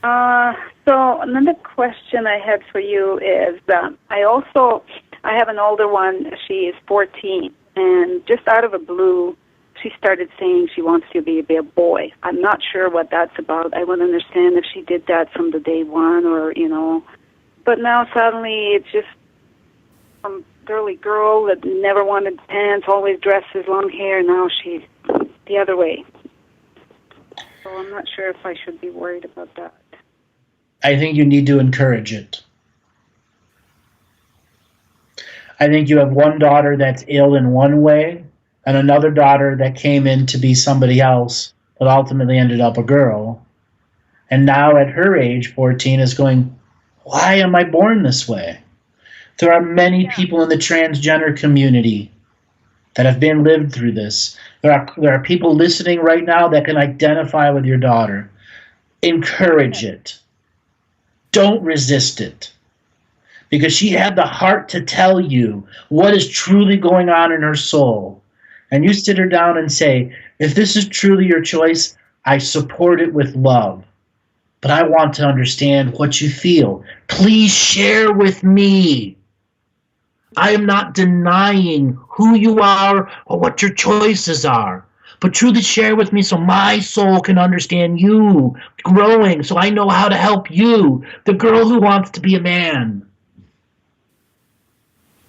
So another question I had for you is, I have an older one. She is 14, and just out of the blue, she started saying she wants to be a boy. I'm not sure what that's about. I would understand if she did that from the day one, or But now suddenly it's just some girly girl that never wanted pants, always dressed as long hair. Now she's the other way. So I'm not sure if I should be worried about that. I think you need to encourage it. I think you have one daughter that's ill in one way, and another daughter that came in to be somebody else, but ultimately ended up a girl. And now at her age, 14, is going, why am I born this way? There are many people in the transgender community that have been lived through this. There are people listening right now that can identify with your daughter. Encourage it. Don't resist it. Because she had the heart to tell you what is truly going on in her soul. And you sit her down and say, if this is truly your choice, I support it with love. But I want to understand what you feel. Please share with me. I am not denying who you are or what your choices are. But truly share with me so my soul can understand you growing, so I know how to help you, the girl who wants to be a man.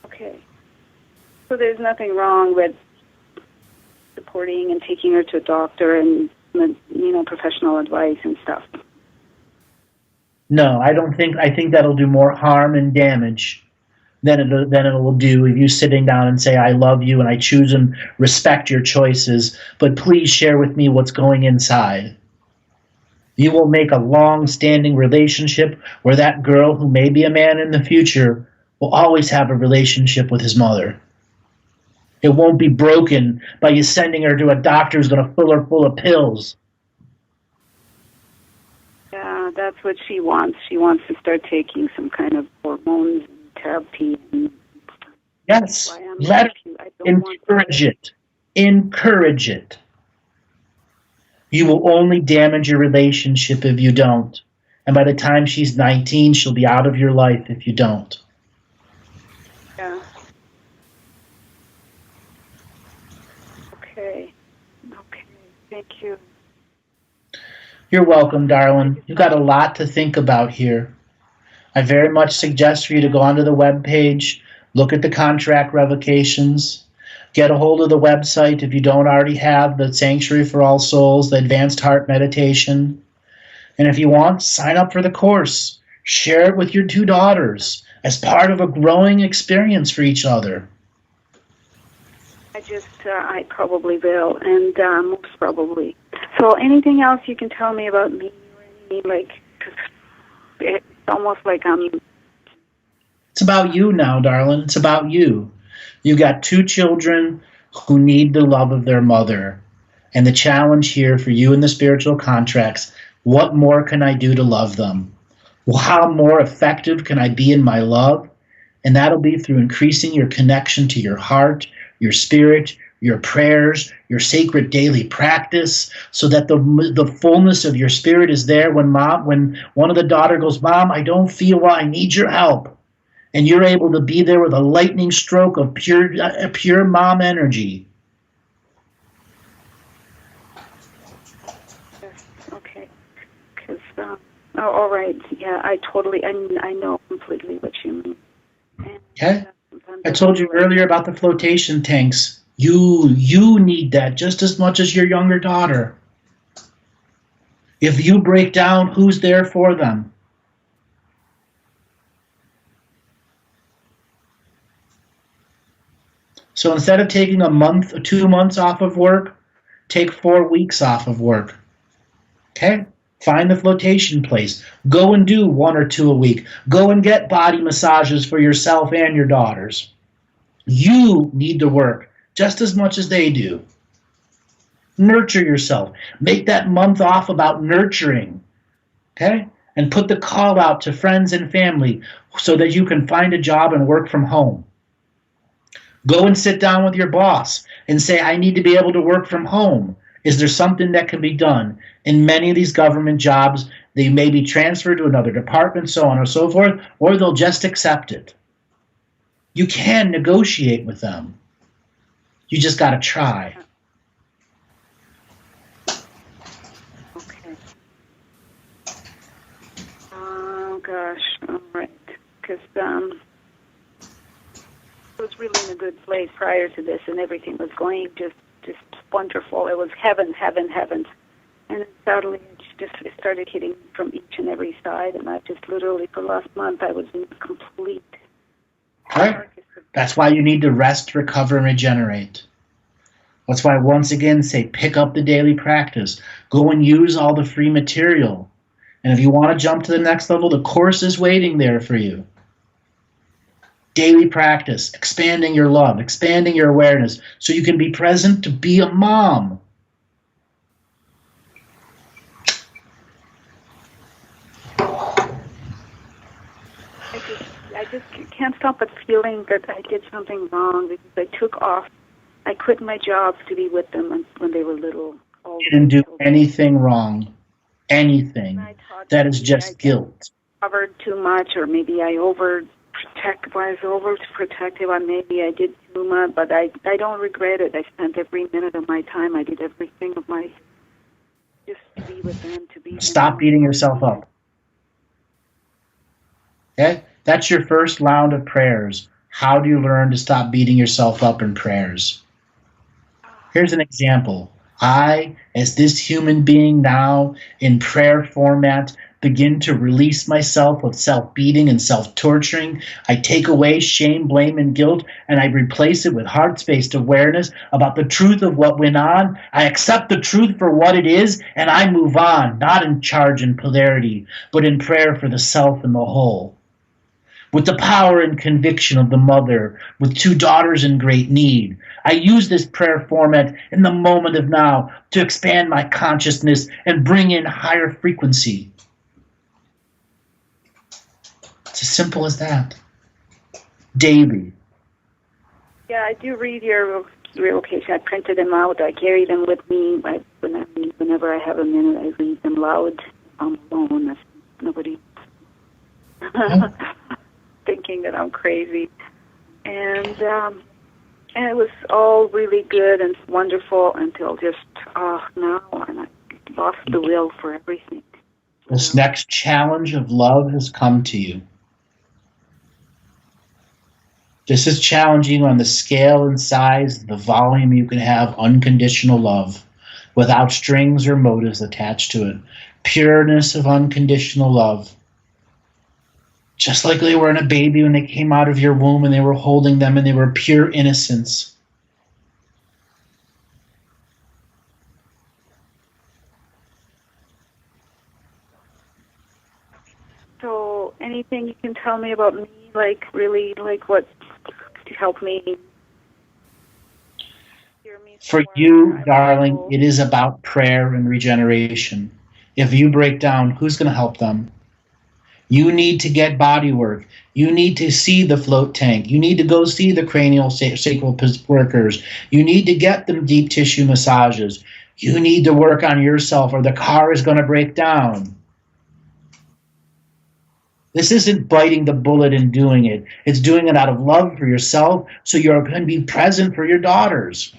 Okay. So there's nothing wrong with supporting and taking her to a doctor and, professional advice and stuff. No, I think that'll do more harm and damage than it will do if you sitting down and say, I love you and I choose and respect your choices, but please share with me what's going inside. You will make a long-standing relationship where that girl who may be a man in the future will always have a relationship with his mother. It won't be broken by you sending her to a doctor who's going to fill her full of pills. Yeah, that's what she wants. She wants to start taking some kind of hormones therapy. Yes, let it, encourage it. Encourage it. You will only damage your relationship if you don't. And by the time she's 19, she'll be out of your life if you don't. Yeah. Okay. Thank you. You're welcome, darling. You've got a lot to think about here. I very much suggest for you to go onto the webpage, look at the contract revocations, get a hold of the website if you don't already have the Sanctuary for All Souls, the Advanced Heart Meditation. And if you want, sign up for the course. Share it with your two daughters as part of a growing experience for each other. I probably will, and most probably. So anything else you can tell me about me? It's almost like It's about you now, darling. It's about you. You got two children who need the love of their mother. And the challenge here for you in the spiritual contracts, what more can I do to love them? Well, how more effective can I be in my love? And that'll be through increasing your connection to your heart, your spirit, your prayers, your sacred daily practice, so that the fullness of your spirit is there when one of the daughter goes, Mom, I don't feel well, I need your help. And you're able to be there with a lightning stroke of pure mom energy. Okay. All right. Yeah, I know completely what you mean. Okay? I told you earlier about the flotation tanks. You need that just as much as your younger daughter. If you break down, who's there for them? So instead of taking a month or 2 months off of work, take 4 weeks off of work. Okay? Find the flotation place. Go and do 1 or 2 a week. Go and get body massages for yourself and your daughters. You need to work just as much as they do. Nurture yourself. Make that month off about nurturing. Okay? And put the call out to friends and family so that you can find a job and work from home. Go and sit down with your boss and say, I need to be able to work from home. Is there something that can be done? In many of these government jobs, They may be transferred to another department, so on and so forth, or they'll just accept it. You can negotiate with them. You just got to try. Okay. Oh, gosh. All right. Because I was really in a good place prior to this, and everything was going just wonderful. It was heaven, heaven, heaven. And then suddenly it started hitting from each and every side, and I just literally, for the last month, I was in complete. Right. That's why you need to rest, recover, and regenerate. That's why, once again, say, pick up the daily practice. Go and use all the free material. And if you want to jump to the next level, the course is waiting there for you. Daily practice, expanding your love, expanding your awareness, so you can be present to be a mom. I just can't stop but feeling that I did something wrong because I took off. I quit my job to be with them when they were little. You didn't do anything wrong. Anything. That is just guilt. Covered too much, or maybe I was overprotective, or maybe I did too much, but I don't regret it. I spent every minute of my time. I did everything of my, just to be with them, to be. Stop beating yourself up. Okay? That's your first round of prayers. How do you learn to stop beating yourself up in prayers? Here's an example. I, as this human being now, in prayer format, begin to release myself of self-beating and self-torturing. I take away shame, blame, and guilt, and I replace it with heart-spaced awareness about the truth of what went on. I accept the truth for what it is, and I move on, not in charge and polarity, but in prayer for the self and the whole. With the power and conviction of the mother, with 2 daughters in great need. I use this prayer format in the moment of now to expand my consciousness and bring in higher frequency. It's as simple as that. Daily. Yeah, I do read your revocation. I printed them out. I carry them with me. Whenever I have a minute, I read them loud. I'm alone. Nobody thinking that I'm crazy. And it was all really good and wonderful until just now, and I lost the will for everything. This next challenge of love has come to you. This is challenging on the scale and size, the volume you can have unconditional love without strings or motives attached to it. Pureness of unconditional love. Just like they were in a baby when they came out of your womb and they were holding them and they were pure innocence. So anything you can tell me about me, like really, like what to help me? For you, darling, it is about prayer and regeneration. If you break down, who's going to help them? You need to get body work. You need to see the float tank. You need to go see the cranial sacral workers. You need to get them deep tissue massages. You need to work on yourself or the car is going to break down. This isn't biting the bullet and doing it. It's doing it out of love for yourself so you're going to be present for your daughters.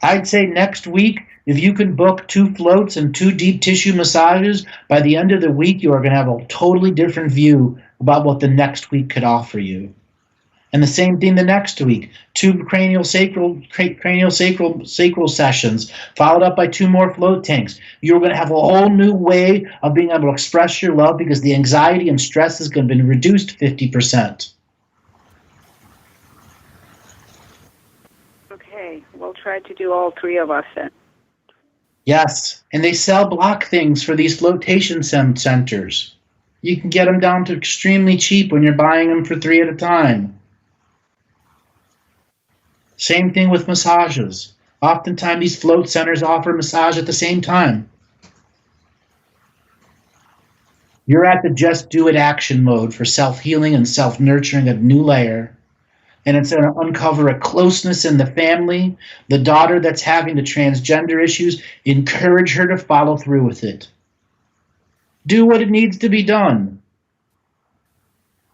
I'd say next week, if you can book 2 floats and 2 deep tissue massages, by the end of the week, you are going to have a totally different view about what the next week could offer you. And the same thing the next week, 2 cranial sacral sessions, followed up by 2 more float tanks. You're going to have a whole new way of being able to express your love because the anxiety and stress is going to be reduced 50%. Okay, we'll try to do all 3 of us then. Yes, and they sell block things for these flotation centers. You can get them down to extremely cheap when you're buying them for 3 at a time. Same thing with massages. Oftentimes these float centers offer massage at the same time. You're at the just do it action mode for self-healing and self-nurturing, a new layer. and it's going to uncover a closeness in the family. The daughter that's having the transgender issues, encourage her to follow through with it. Do what it needs to be done.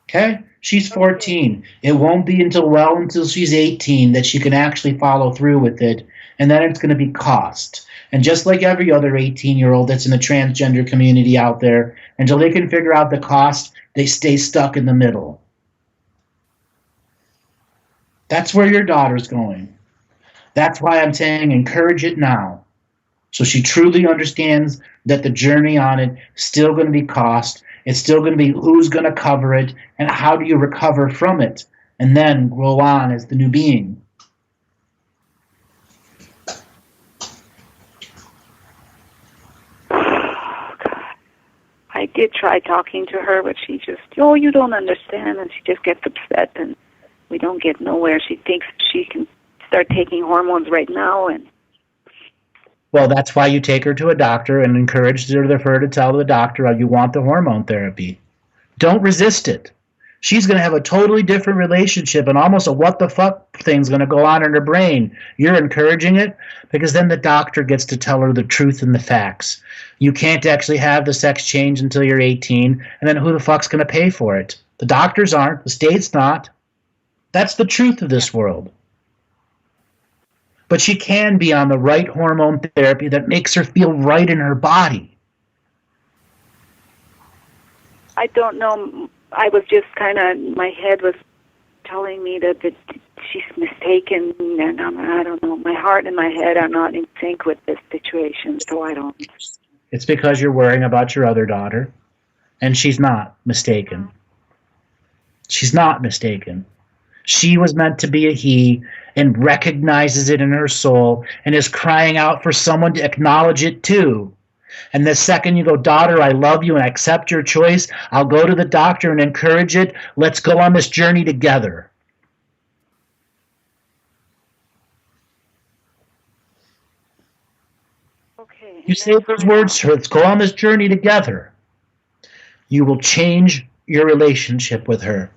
Okay? She's 14. It won't be until she's 18 that she can actually follow through with it, and then it's going to be cost. And just like every other 18-year-old that's in the transgender community out there, until they can figure out the cost, they stay stuck in the middle. That's where your daughter's going. That's why I'm saying encourage it now. So she truly understands that the journey on it is still going to be cost. It's still going to be who's going to cover it and how do you recover from it and then grow on as the new being. I did try talking to her, but she just, oh, you don't understand, and she just gets upset, and we don't get nowhere. She thinks she can start taking hormones right now, and well, that's why you take her to a doctor and encourage her to tell the doctor you want the hormone therapy. Don't resist it. She's going to have a totally different relationship and almost a what the fuck thing's going to go on in her brain. You're encouraging it because then the doctor gets to tell her the truth and the facts. You can't actually have the sex change until you're 18, and then who the fuck's going to pay for it? The doctors aren't. The state's not. That's the truth of this world. But she can be on the right hormone therapy that makes her feel right in her body. I don't know. I was just kind of, my head was telling me that she's mistaken, and I don't know. My heart and my head are not in sync with this situation, so I don't. It's because you're worrying about your other daughter, and she's not mistaken. She's not mistaken. She was meant to be a he and recognizes it in her soul and is crying out for someone to acknowledge it too. And the second you go, daughter, I love you and I accept your choice, I'll go to the doctor and encourage it. Let's go on this journey together. Okay. You say those words to her, let's go on this journey together. You will change your relationship with her.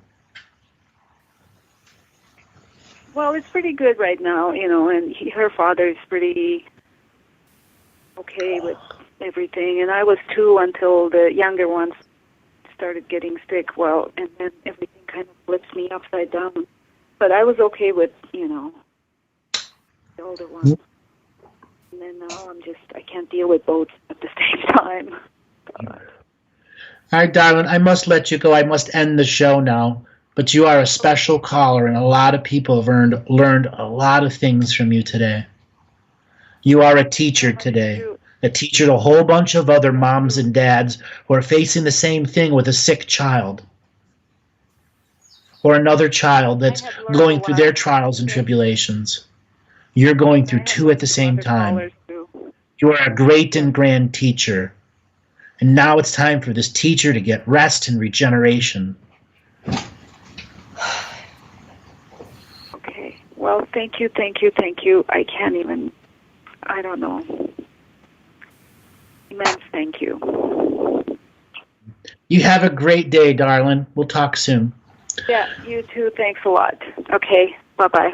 Well, it's pretty good right now, and her father is pretty okay with everything. And I was too until the younger ones started getting sick. Well, and then everything kind of flips me upside down. But I was okay with, the older ones. And then now I can't deal with both at the same time. All right, darling, I must let you go. I must end the show now. But you are a special caller, and a lot of people have learned a lot of things from you today. You are a teacher today, a teacher to a whole bunch of other moms and dads who are facing the same thing with a sick child or another child that's going through their trials and tribulations. You're going through two at the same time. You are a great and grand teacher, and now it's time for this teacher to get rest and regeneration. Okay. Well, thank you. I can't even, I don't know. Immense thank you. You have a great day, darling. We'll talk soon. Yeah, you too. Thanks a lot. Okay. Bye-bye.